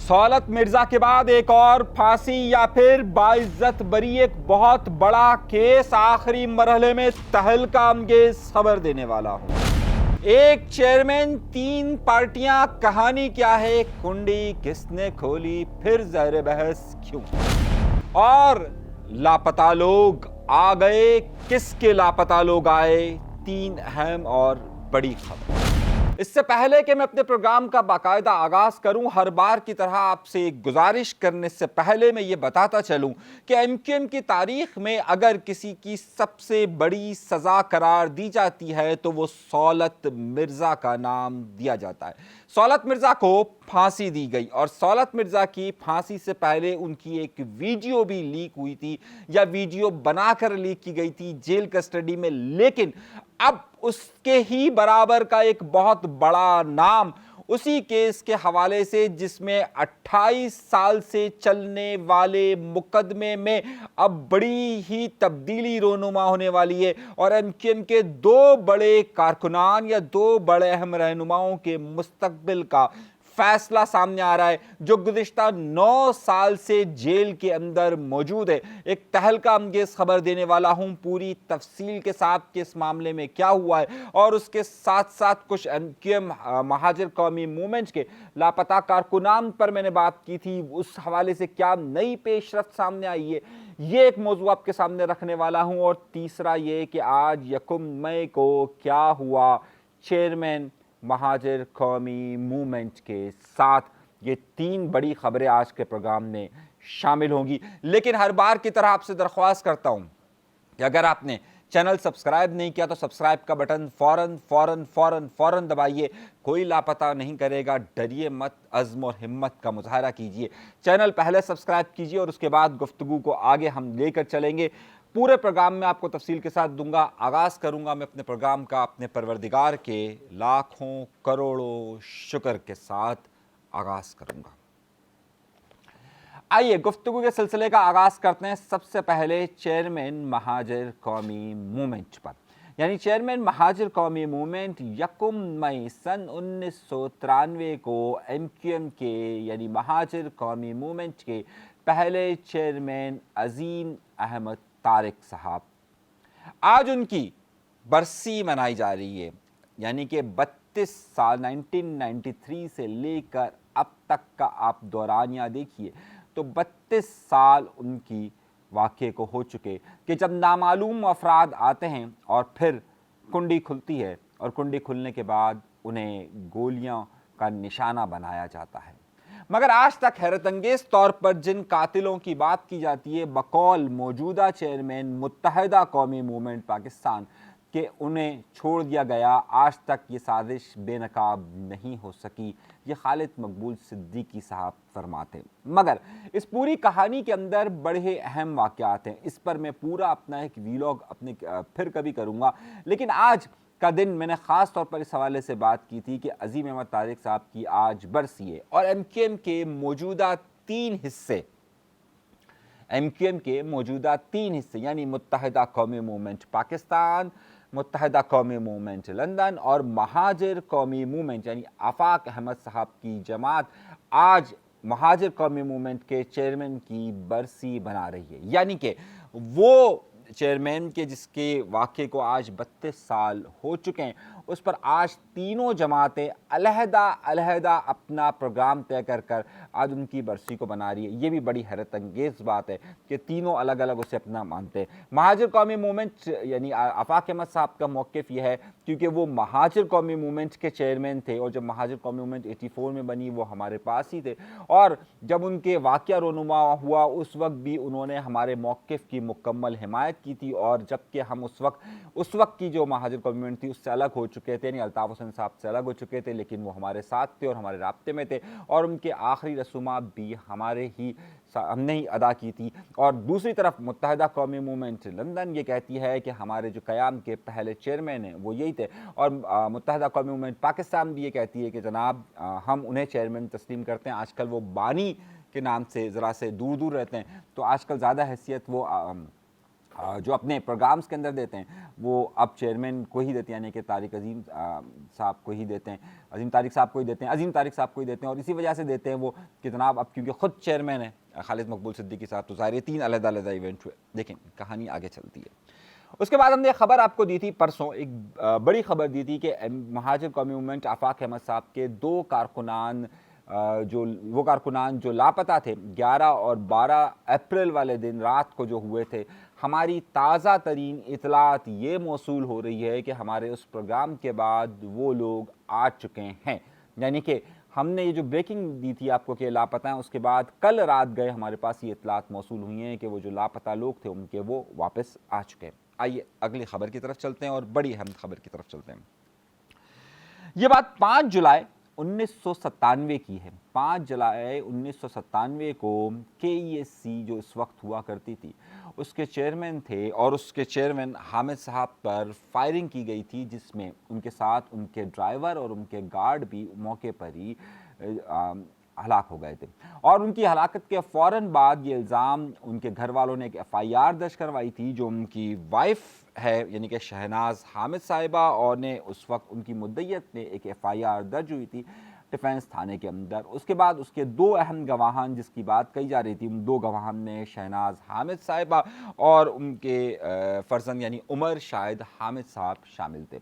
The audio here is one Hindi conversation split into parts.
सौलत मिर्जा के बाद एक और फांसी या फिर बाइज्जत बरी, एक बहुत बड़ा केस आखिरी मरहले में तहलका अंगेज खबर देने वाला हूं। एक चेयरमैन, तीन पार्टियां, कहानी क्या है, कुंडी किसने खोली, फिर ज़हर बहस क्यों, और लापता लोग आ गए, किसके लापता लोग आए, तीन अहम और बड़ी खबर। इससे पहले कि मैं अपने प्रोग्राम का बाकायदा आगाज करूं, हर बार की तरह आपसे एक गुजारिश करने से पहले मैं ये बताता चलूं कि एमक्यूएम की तारीख में अगर किसी की सबसे बड़ी सजा करार दी जाती है तो वो सौलत मिर्जा का नाम दिया जाता है। सौलत मिर्जा को फांसी दी गई और सौलत मिर्जा की फांसी से पहले उनकी एक वीडियो भी लीक हुई थी, या वीडियो बनाकर लीक की गई थी जेल कस्टडी में। लेकिन अब उसके ही बराबर का एक बहुत बड़ा नाम उसी केस के हवाले से, जिसमें 28 साल से चलने वाले मुकदमे में अब बड़ी ही तब्दीली रोनुमा होने वाली है और एमक्यूएम के दो बड़े कारकुनान या दो बड़े अहम रहनुमाओं के मुस्तकबिल का फैसला सामने आ रहा है, जो गुज़िश्ता 9 साल से जेल के अंदर मौजूद है। एक तहलका अंगेज खबर देने वाला हूं पूरी तफसील के साथ कि इस मामले में क्या हुआ है, और उसके साथ साथ कुछ एमक्यूएम महाजिर कौमी मूवमेंट के लापता कारकुनान पर मैंने बात की थी, उस हवाले से क्या नई पेशरफ्त सामने आई है, ये एक मौजू आपके सामने रखने वाला हूं। और तीसरा ये कि आज 1 मई को क्या हुआ चेयरमैन महाजिर कौमी मूवमेंट के साथ, ये तीन बड़ी खबरें आज के प्रोग्राम में शामिल होंगी। लेकिन हर बार की तरह आपसे दरख्वास्त करता हूं कि अगर आपने चैनल सब्सक्राइब नहीं किया तो सब्सक्राइब का बटन फौरन फौरन फौरन फौरन दबाइए। कोई लापता नहीं करेगा, डरिए मत, अज़्म और हिम्मत का मुजाहरा कीजिए। चैनल पहले सब्सक्राइब कीजिए और उसके बाद गुफ्तगू को आगे हम लेकर चलेंगे। पूरे प्रोग्राम में आपको तफसील के साथ दूंगा। आगाज़ करूंगा मैं अपने प्रोग्राम का अपने परवरदिगार के लाखों करोड़ों शुक्र के साथ आगाज़ करूंगा। आइए गुफ्तगू के सिलसिले का आगाज़ करते हैं। सबसे पहले चेयरमैन महाजिर कौमी मूवमेंट पर, यानी चेयरमैन महाजिर कौमी मूवमेंट 1 मई सन 1993 को एमक्यूएम के यानी महाजिर कौमी मूवमेंट के पहले चेयरमैन अजीम अहमद तारिक साहब, आज उनकी बरसी मनाई जा रही है। यानी कि 32 साल 1993 से लेकर अब तक का आप दौरानिया देखिए तो 32 साल उनकी वाक़े को हो चुके कि जब नामालूम अफराद आते हैं और फिर कुंडी खुलती है और कुंडी खुलने के बाद उन्हें गोलियां का निशाना बनाया जाता है। मगर आज तक हैरत अंगेज तौर पर जिन कातिलों की बात की जाती है बकौल मौजूदा चेयरमैन मुत्तहिदा कौमी मूवमेंट पाकिस्तान कि उन्हें छोड़ दिया गया, आज तक ये साजिश बेनकाब नहीं हो सकी, ये खालिद मकबूल सिद्दीकी साहब फरमाते। मगर इस पूरी कहानी के अंदर बड़े अहम वाक़यात हैं। इस पर मैं पूरा अपना एक वीलॉग अपने फिर कभी करूँगा। लेकिन आज का दिन मैंने ख़ास तौर पर इस हवाले से बात की थी कि अजीम अहमद तारिक साहब की आज बरसी है और एमक्यूएम के मौजूदा तीन हिस्से, एमक्यूएम के मौजूदा तीन हिस्से यानी मुत्तहिदा कौमी मूवमेंट पाकिस्तान, मुत्तहिदा कौमी मूवमेंट लंदन और महाजिर कौमी मूवमेंट यानी आफाक अहमद साहब की जमात, आज महाजिर कौमी मूवमेंट के चेयरमैन की बरसी बना रही है। यानी कि वो चेयरमैन के जिसके वाक़े को आज 32 साल हो चुके हैं, उस पर आज तीनों जमातें अलहदा अलहदा अपना प्रोग्राम तय कर कर आज उनकी बरसी को बना रही है। ये भी बड़ी हैरत अंगेज़ बात है कि तीनों अलग अलग उसे अपना मानते हैं। महाजिर कौमी मूवमेंट यानी आफाक अहमद साहब का मौक़िफ़ यह है क्योंकि वो महाजिर कौमी मूवमेंट के चेयरमैन थे और जब महाजिर कौमी मूवमेंट 84 में बनी वो हमारे पास ही थे, और जब उनके वाक़या रोनुमा हुआ उस वक्त भी उन्होंने हमारे मौक़िफ़ की मुकम्मल हिमायत की थी। और जबकि हम उस वक्त की जो महाजिर कौमी मूवमेंट थी उससे अलग हो चुके थे, यानी अल्ताफ़ हुसैन साहब से अलग हो चुके थे, लेकिन वो हमारे साथ थे और हमारे राब्ते में थे और उनके आखिरी रसूमात भी हमने ही अदा की थी। और दूसरी तरफ मुत्तहिदा कौमी मूवमेंट लंदन ये कहती है कि हमारे जो क़याम के पहले चेयरमैन हैं वो यही थे, और मुत्तहिदा कौमी मूवमेंट पाकिस्तान भी ये कहती है कि जनाब हम उन्हें चेयरमैन तस्लीम करते हैं। आजकल वो बानी के नाम से ज़रा से दूर दूर रहते हैं, तो आजकल ज़्यादा हैसियत वो जो अपने प्रोग्राम्स के अंदर देते हैं वो अब चेयरमैन को ही देते हैं, यानी कि तारिक अज़ीम साहब को ही देते हैं, अज़ीम तारिक साहब को ही देते हैं, अज़ीम तारिक साहब को ही देते हैं। और इसी वजह से देते हैं वो कि जनाब अब क्योंकि ख़ुद चेयरमैन है खालिद मकबूल सिद्दीकी साहब, तो ज़ाहिर 3 अलग-अलग इवेंट हुए। लेकिन कहानी आगे चलती है। उसके बाद हमने खबर आपको दी थी परसों, एक बड़ी खबर दी थी कि महाजिर कौमी मूवमेंट आफाक अहमद साहब के 2 कारकुनान जो लापता थे 11 और 12 अप्रैल वाले दिन रात को जो हुए थे, हमारी ताज़ा तरीन इतलात ये मौसूल हो रही है कि हमारे उस प्रोग्राम के बाद वो लोग आ चुके हैं। यानी कि हमने ये जो ब्रेकिंग दी थी आपको कि लापता हैं, उसके बाद कल रात गए हमारे पास ये इतलात मौसूल हुई हैं कि वो जो लापता लोग थे उनके वो वापस आ चुके हैं। आइए अगली खबर की तरफ चलते हैं और बड़ी अहम खबर की तरफ चलते हैं। ये बात 5 जुलाई 1997 की है। 5 जुलाई 1997 को KESC जो इस वक्त हुआ करती थी उसके चेयरमैन थे और उसके चेयरमैन हामिद साहब पर फायरिंग की गई थी, जिसमें उनके साथ उनके ड्राइवर और उनके गार्ड भी मौके पर ही हलाक हो गए थे। और उनकी हलाकत के फ़ौरन बाद ये इल्ज़ाम उनके घर वालों ने एक FIR दर्ज करवाई थी, जो उनकी वाइफ है यानी कि शहनाज हामिद साहिबा, और ने उस वक्त उनकी मुद्दइयत में एक FIR दर्ज हुई थी डिफेंस थाने के अंदर। उसके बाद उसके 2 अहम गवाहान जिसकी बात कही जा रही थी, उन 2 गवाहान में शहनाज हामिद साहिबा और उनके फ़र्जंद यानी उमर शाहिद हामिद साहब शामिल थे।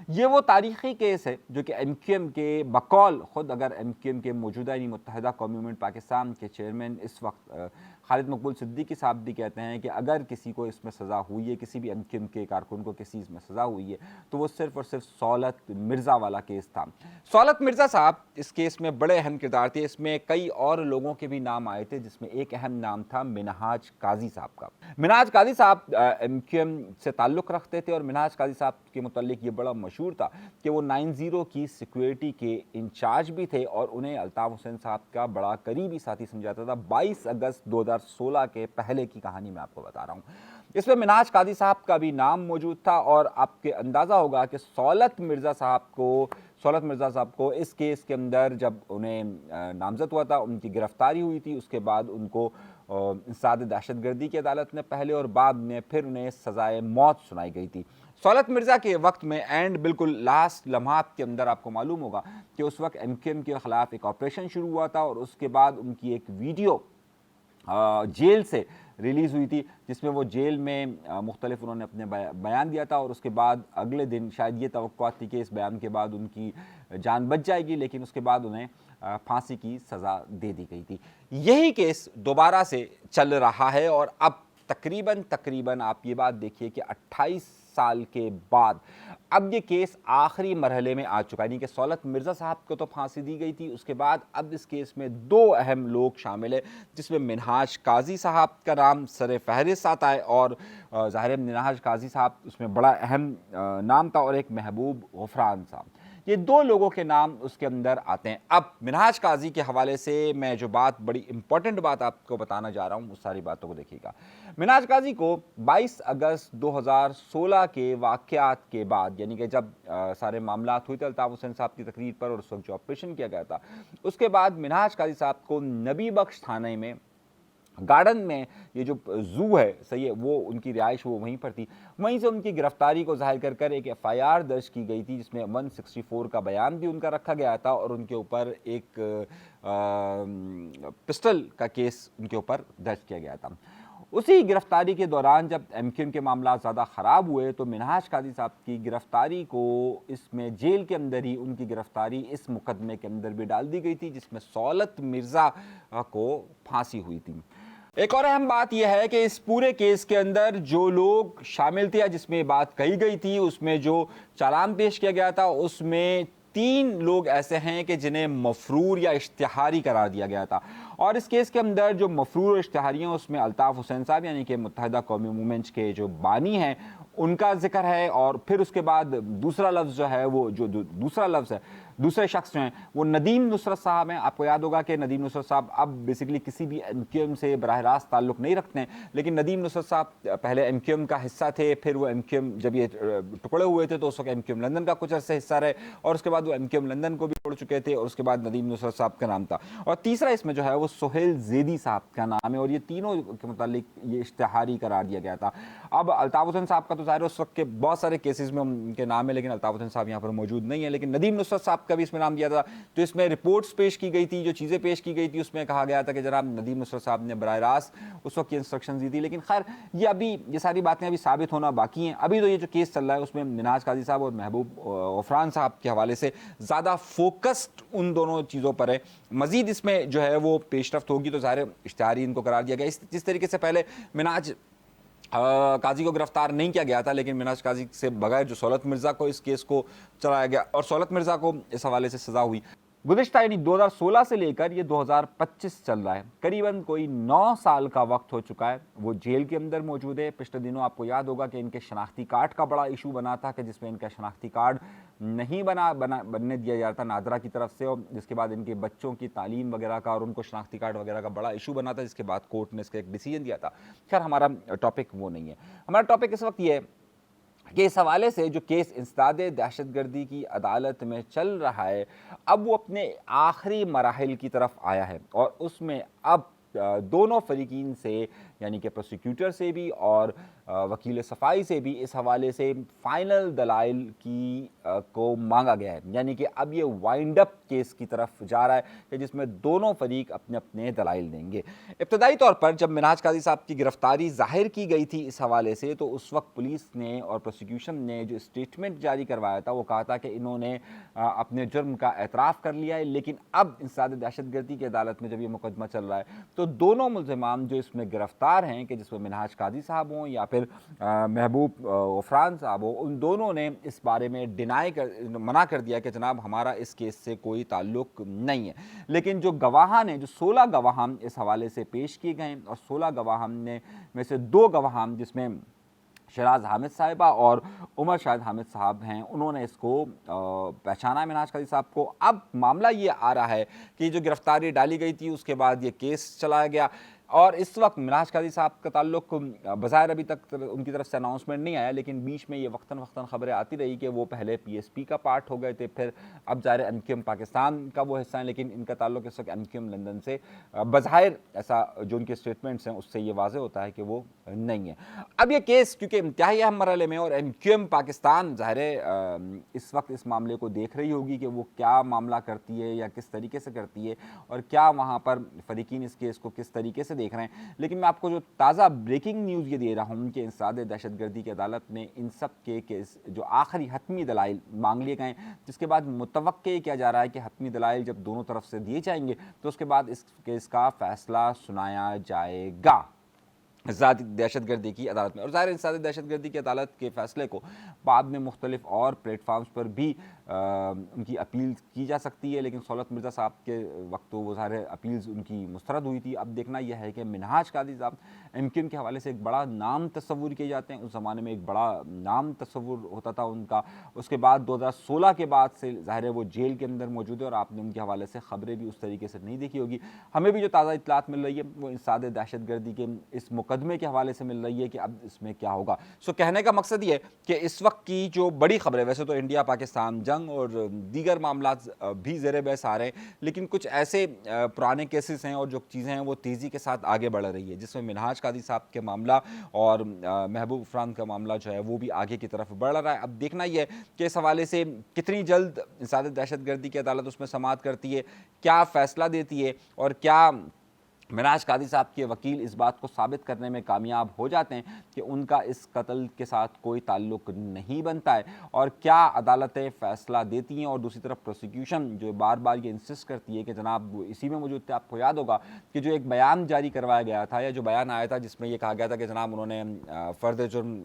ये वो तारीख़ी केस है जो कि MQM के बकौल ख़ुद अगर MQM के मौजूदा यानी मुत्तहिदा कौमी मूवमेंट पाकिस्तान के चेयरमैन इस वक्त खालिद मकबूल सिद्दीकी साहब भी कहते हैं कि अगर किसी को इसमें सज़ा हुई है, किसी भी MQM के कारकुन को किसी इसमें सज़ा हुई है, तो वो सिर्फ़ और सिर्फ सौलत मिर्ज़ा वाला केस था। सौलत मिर्ज़ा साहब इस केस में बड़े अहम किरदार थे। इसमें कई और लोगों के भी नाम आए थे, जिसमें एक अहम नाम था मिनहाज काजी साहब का। मिनहाज काजी साहब MQM से ताल्लुक़ रखते थे और मिनहाज काजी साहब के मुतालिक ये बड़ा मशहूर था कि वो 90 की सिक्योरिटी के इंचार्ज भी थे और उन्हें अल्ताफ़ हुसैन साहब का बड़ा करीबी साथी समझाता था। 22 अगस्त 2016 के पहले की कहानी मैं आपको बता रहा हूँ। इसमें मिनहाज काजी साहब का भी नाम मौजूद था और आपके अंदाज़ा होगा कि सौलत मिर्ज़ा साहब को इस केस के अंदर जब उन्हें नामज़द हुआ था, उनकी गिरफ्तारी हुई थी, उसके बाद उनको इंसदाद दहशतगर्दी की अदालत ने पहले और बाद में फिर उन्हें सज़ाए मौत सुनाई गई थी। सौलत मिर्ज़ा के वक्त में एंड बिल्कुल लास्ट लम्हात के अंदर आपको मालूम होगा कि उस वक्त MQM के ख़िलाफ़ एक ऑपरेशन शुरू हुआ था और उसके बाद उनकी एक वीडियो जेल से रिलीज़ हुई थी, जिसमें वो जेल में मुख्तलिफ उन्होंने अपने बयान दिया था और उसके बाद अगले दिन शायद ये तवक्कुआत थी कि इस बयान के बाद उनकी जान बच जाएगी, लेकिन उसके बाद उन्हें फांसी की सज़ा दे दी गई थी। यही केस दोबारा से चल रहा है और अब तकरीबन आप ये बात देखिए कि 28 साल के बाद अब ये केस आखिरी मरहले में आ चुका है। यानी कि सौलत मिर्ज़ा साहब को तो फांसी दी गई थी, उसके बाद अब इस केस में 2 अहम लोग शामिल हैं, जिसमें मिनहाज काजी साहब का नाम सर फहरिस्त आता है और ज़ाहिर मिनहाज काजी साहब उसमें बड़ा अहम नाम था और एक महबूब गफरान साहब। ये 2 लोगों के नाम उसके अंदर आते हैं। अब मिनहाज काजी के हवाले से मैं जो बात बड़ी इंपॉर्टेंट बात आपको बताना जा रहा हूँ, उस सारी बातों को देखिएगा। मिनहाज काजी को 22 अगस्त 2016 के वाक़यात के बाद, यानी कि जब सारे मामलात हुए थे अल्ताफ़ हुसैन साहब की तकरीर पर और उस वक्त जो ऑपरेशन किया गया था, उसके बाद मिनहाज काजी साहब को नबी बख्श थाने में गार्डन में ये जो ज़ू है सही है, वो उनकी रिहाइश वो वहीं पर थी। वहीं से उनकी गिरफ्तारी को ज़ाहिर कर कर एक FIR दर्ज की गई थी, जिसमें 164 का बयान भी उनका रखा गया था और उनके ऊपर एक पिस्टल का केस उनके ऊपर दर्ज किया गया था। उसी गिरफ्तारी के दौरान जब MQM के मामला ज़्यादा ख़राब हुए तो मिनहाज काजी साहब की गिरफ्तारी को इसमें जेल के अंदर ही उनकी गिरफ्तारी इस मुकदमे के अंदर भी डाल दी गई थी, जिसमें सौलत मिर्ज़ा को फांसी हुई थी। एक और अहम बात यह है कि इस पूरे केस के अंदर जो लोग शामिल थे, जिसमें बात कही गई थी, उसमें जो चालान पेश किया गया था, उसमें 3 लोग ऐसे हैं कि जिन्हें मफरूर या इश्तिहारी करार दिया गया था। और इस केस के अंदर जो मफरूर और इश्तिहारी हैं उसमें अल्ताफ़ हुसैन साहब यानी कि मुत्तहिदा कौमी मूवमेंट के जो बानी हैं उनका जिक्र है। और फिर उसके बाद दूसरा लफ्ज़ जो है वो जो दूसरा लफ्ज़ है दूसरे शख्स जो हैं वो नदीम नुसरत साहब हैं। आपको याद होगा कि नदीम नुसरत साहब अब बेसिकली किसी भी MQM से बराह रास्त ताल्लुक़ नहीं रखते हैं, लेकिन नदीम नुसरत साहब पहले MQM का हिस्सा थे, फिर वो MQM जब ये टुकड़े हुए थे तो उस वक्त MQM लंदन का कुछ अर्से हिस्सा रहे, और उसके बाद वो MQM लंदन को भी छोड़ चुके थे, और उसके बाद नदीम नुसरत साहब का नाम था। और तीसरा इसमें जो है वो सुहेल ज़ैदी साहब का नाम है, और ये तीनों के मुतालिक ये इश्तिहारी करार दिया गया था। अब अल्ताफ़ हुसैन साहब का तो ज़ाहिर उस वक्त के बहुत सारे केसेस में उनके नाम है, लेकिन अल्ताफ़ हुसैन साहब यहाँ पर मौजूद नहीं है, लेकिन नदीम नुसरत साहब का भी इसमें नाम दिया था। तो इसमें रिपोर्ट्स पेश की गई थी, जो चीज़ें पेश की गई थी उसमें कहा गया था कि जनाब नदीम नुसरत साहब ने बराह रास्त उस वक्त की इंस्ट्रक्शन दी थी। लेकिन खैर ये अभी ये सारी बातें अभी साबित होना बाकी हैं। अभी तो ये जो केस चल रहा है उसमें मिनहाज काजी साहब और महबूब गफरान साहब के हवाले से ज़्यादा फोकस्ड उन दोनों चीज़ों पर है। मज़ीद इसमें जो है वो पेशरफ्त होगी तो ज़ाहिर इश्तिहारी इनको करार दिया गया। जिस तरीके से पहले मिनहाज काजी को गिरफ्तार नहीं किया गया था, लेकिन मिनहाज काजी से बगैर जो सौलत मिर्ज़ा को इस केस को चलाया गया, और सौलत मिर्ज़ा को इस हवाले से सज़ा हुई। गुज़िश्ता यानी 2016 से लेकर ये 2025 चल रहा है, करीबन कोई 9 साल का वक्त हो चुका है। वो जेल के अंदर मौजूद है। पिछले दिनों आपको याद होगा कि इनके शनाख्ती कार्ड का बड़ा इशू बना था, कि जिसमें इनका शनाख्ती कार्ड नहीं बनने दिया जाता नादरा की तरफ से, और जिसके बाद इनके बच्चों की तालीम वगैरह का और उनको शनाख्ती कार्ड वगैरह का बड़ा इशू बना था, जिसके बाद कोर्ट ने इसका एक डिसीजन दिया था। खैर हमारा टॉपिक वो नहीं है। हमारा टॉपिक इस वक्त ये है कि इस हवाले से जो केस इंसदाद दहशतगर्दी की अदालत में चल रहा है, अब वो अपने आखिरी मराहिल की तरफ आया है, और उसमें अब दोनों फरीकीन से यानी कि प्रोसिक्यूटर से भी और वकील सफाई से भी इस हवाले से फ़ाइनल दलाइल की को मांगा गया है। यानी कि अब ये वाइंड अप केस की तरफ जा रहा है, कि जिसमें दोनों फरीक अपने अपने दलाइल देंगे। इब्तदाई तौर पर जब मिनहाज काजी साहब की गिरफ्तारी ज़ाहिर की गई थी इस हवाले से, तो उस वक्त पुलिस ने और प्रोसिक्यूशन ने जो स्टेटमेंट जारी करवाया था वो कहा था कि इन्होंने अपने जुर्म का एतराफ़ कर लिया है। लेकिन अब इंसदाद दहशतगर्दी की अदालत में जब ये मुकदमा चल रहा है, तो दोनों मुल्ज़िमान जो इसमें गिरफ्तार हैं, कि जिसमें मिनहाज काजी साहब हों या फिर महबूब गफरान साहब हो, उन दोनों ने इस बारे में मना कर दिया कि जनाब हमारा इस केस से कोई ताल्लुक़ नहीं है। लेकिन जो गवाहान हैं, जो 16 गवाहान इस हवाले से पेश किए गए हैं, और 16 गवाहान में से 2 गवाहान जिसमें शराज हामिद साहिबा और उमर शाहिद हामिद साहब हैं, उन्होंने इसको पहचाना मिनहाज काजी साहब को। अब मामला ये आ रहा है कि जो गिरफ्तारी डाली गई थी उसके बाद ये केस चलाया गया, और इस वक्त मिनहाज काजी साहब का ताल्लुक बज़ाहिर अभी तक उनकी तरफ से अनाउंसमेंट नहीं आया, लेकिन बीच में ये वक्तन वक्तन खबरें आती रही कि वो पहले PSP का पार्ट हो गए थे, फिर अब ज़ाहिर MQM पाकिस्तान का वो हिस्सा है, लेकिन इनका ताल्लुक इस वक्त MQM लंदन से बज़ाहिर ऐसा जो उनके स्टेटमेंट्स हैं उससे ये वाज़ेह होता है कि वो नहीं है। अब ये केस क्योंकि इंतहाई अहम मरहले में, और MQM पाकिस्तान ज़ाहिर इस वक्त इस मामले को देख रही होगी कि वो क्या मामला करती है या किस तरीके से करती है, और क्या वहाँ पर फ़रीकीन इस केस को किस तरीके से देख रहे हैं। लेकिन मैं आपको जो ताज़ा ब्रेकिंग न्यूज़ ये दे रहा हूँ कि इंसदाद दहशतगर्दी की अदालत में इन सब के केस जो आखिरी हतमी दलाइल मांग लिए गए, जिसके बाद मुतवक्के किया जा रहा है कि हतमी दलाइल जब दोनों तरफ से दिए जाएंगे तो उसके बाद इस केस का फ़ैसला सुनाया जाएगा इंसदाद दहशतगर्दी की अदालत में। और ज़ाहिर इंसदाद दहशतगर्दी की अदालत के फ़ैसले को बाद में मुख्तलिफ और प्लेटफार्म्स पर भी उनकी अपील की जा सकती है, लेकिन सौलत मिर्ज़ा साहब के वक्त तो वो सारे अपील्स उनकी मुस्तरद हुई थी। अब देखना यह है कि मिनहाज काजी साहब MQM के हवाले से एक बड़ा नाम तस्वुर किए जाते हैं, उस ज़माने में एक बड़ा नाम तस्वुर होता था उनका। उसके बाद 2016 के बाद से ज़ाहिर है वो जेल के अंदर मौजूद है, और आपने उनके हवाले से ख़बरें भी उस तरीके से नहीं देखी होगी। हमें भी जो ताज़ा इत्तलात मिल रही है वो इंसदाद दहशतगर्दी के इस मुकदमे के हवाले से मिल रही है कि अब इसमें क्या होगा। सो कहने का मकसद ये है कि इस वक्त की जो बड़ी खबरें, वैसे तो इंडिया पाकिस्तान जंग और दीगर मामला भी ज़ेर बहस आ रहे हैं, लेकिन कुछ ऐसे पुराने केसेस हैं और जो चीज़ें हैं वो तेज़ी के साथ आगे बढ़ रही है, जिसमें मिनहाज काजी साहब के मामला और महबूब गफरान का मामला जो है वो भी आगे की तरफ बढ़ रहा है। अब देखना यह है कि इस हवाले से कितनी जल्द इंसदाद दहशतगर्दी की अदालत उसमें समाअत करती है, क्या फ़ैसला देती है, और क्या मिनहाज काजी साहब के वकील इस बात को साबित करने में कामयाब हो जाते हैं कि उनका इस कत्ल के साथ कोई ताल्लुक नहीं बनता है, और क्या अदालतें फ़ैसला देती हैं। और दूसरी तरफ प्रोसिक्यूशन जो बार बार ये इंसिस्ट करती है कि जनाब वो इसी में मौजूद थे। आपको याद होगा कि जो एक बयान जारी करवाया गया था, या जो बयान आया था जिसमें ये कहा गया था कि जनाब उन्होंने फ़र्द जुर्म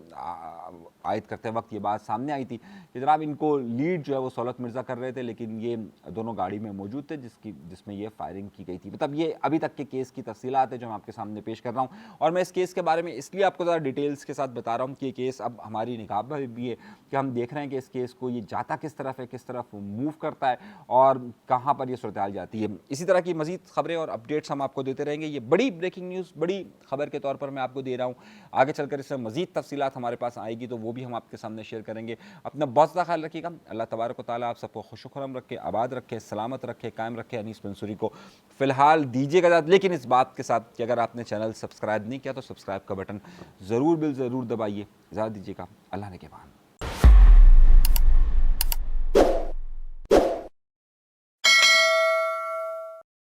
आयद करते वक्त ये बात सामने आई थी कि जनाब इनको लीड जो है वो सौलत मिर्ज़ा कर रहे थे, लेकिन ये दोनों गाड़ी में मौजूद थे जिसमें ये फायरिंग की गई थी। मतलब ये अभी तक के केस की तफसीलात है जो मैं आपके सामने पेश कर रहा हूँ। और मैं इस केस के बारे में इसलिए आपको ज़्यादा डिटेल्स के साथ बता रहा हूँ कि ये केस अब हमारी निगाह में भी है कि हम देख रहे हैं कि इस केस को ये जाता किस तरफ है, किस तरफ मूव करता है और कहाँ पर ये सूरत हाल जाती है। इसी तरह की मज़ीद खबरें और अपडेट्स हम आपको देते रहेंगे। ये बड़ी ब्रेकिंग न्यूज़, बड़ी खबर के तौर पर मैं आपको दे रहा हूँ। आगे चलकर इसमें मज़ीद तफसीलात हमारे पास आएगी तो वो भी हम आपके सामने शेयर करेंगे। अपना बहुत ज़्यादा ख्याल रखिएगा। अल्लाह तबारक व तआला आप सबको खुश खुरम रखे, आबाद रखे, सलामत रखे, कायम रखे। अनीस मंसूरी को फ़िलहाल दीजिएगा इजाज़त, लेकिन इस बात के साथ कि अगर आपने चैनल सब्सक्राइब नहीं किया तो सब्सक्राइब का बटन ज़रूर दबाइए। इजाज़त दीजिएगा। अल्लाह ने के बाद।